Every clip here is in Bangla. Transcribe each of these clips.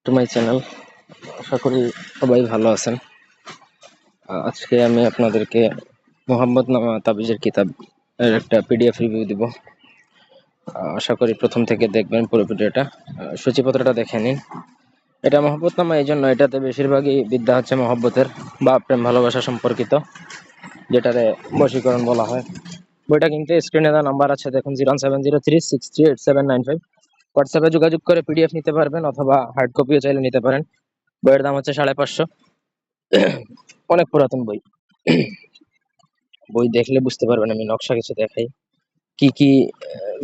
To my channel. আশা করি সবাই ভালো আছেন। আজকে আমি আপনাদেরকে মোহাম্মদ নামা তাবিজের কিতাব এর একটা পিডিএফ রিভিউ দিব। আশা করি প্রথম থেকে দেখবেন পুরো ভিডিওটা। সূচিপত্রটা দেখে নিন। এটা মোহাম্মদ নামা এই জন্য, এটাতে বেশিরভাগই বিদ্যা হচ্ছে মহব্বতের বা প্রেম ভালোবাসা সম্পর্কিত, যেটারে বশীকরণ বলা হয়। বইটা কিন্তু স্ক্রিনে দেওয়া নাম্বার আছে, দেখুন 07036387995। হোয়াটসঅ্যাপে যোগাযোগ করে পিডিএফ নিতে পারবেন অথবা হার্ড কপিও চাইলে নিতে পারেন। বইয়ের দাম হচ্ছে 550। অনেক পুরাতন বই। বই দেখলে বুঝতে পারবেন। আমি নকশা কিছু দেখাই, কি কি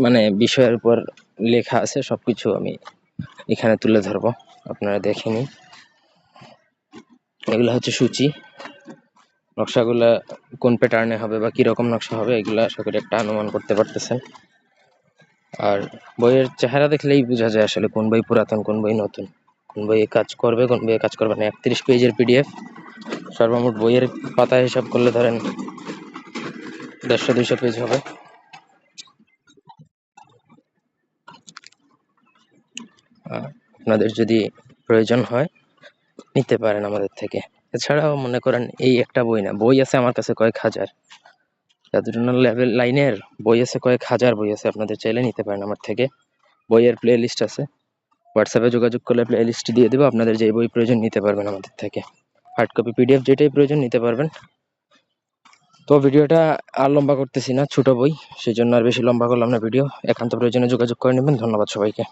মানে বিষয়ের উপর লেখা আছে সবকিছু আমি এখানে তুলে ধরবো, আপনারা দেখে নিন। এগুলা হচ্ছে সূচি। নকশাগুলা কোন প্যাটার্নে হবে বা কিরকম নকশা হবে এগুলা আশা করি একটা অনুমান করতে পারতেছেন। আর বইয়ের চেহারা দেখলেই বোঝা যায় আসলে কোন বই পুরাতন, কোন বই নতুন, কোন বইয়ে কাজ করবে, কোন বইয়ে কাজ করবে না। 31 পেজের পিডিএফ। সর্বমোট বইয়ের পাতা হিসাব করলে ধরেন 150-200 পেজ হবে। আপনাদের যদি প্রয়োজন হয় নিতে পারেন আমাদের থেকে। এছাড়াও মনে করেন এই একটা বই না, বই আছে আমার কাছে কয়েক হাজার। জাদুটনা লেভেল লাইনের বই আছে কয়েক হাজার বই আছে, আপনাদের চাইলে নিতে পারেন আমার থেকে। বইয়ের প্লে লিস্ট আছে, হোয়াটসঅ্যাপে যোগাযোগ করলে প্লে লিস্ট দিয়ে দেবো। আপনাদের যে বই প্রয়োজন নিতে পারবেন আমাদের থেকে। হার্ড কপি পিডিএফ যেটাই প্রয়োজন নিতে পারবেন। তো ভিডিওটা আর লম্বা করতেছি না, ছোট বই, সেই জন্য আর বেশি লম্বা করলাম না ভিডিও। একান্ত প্রয়োজনে যোগাযোগ করে নেবেন। ধন্যবাদ সবাইকে।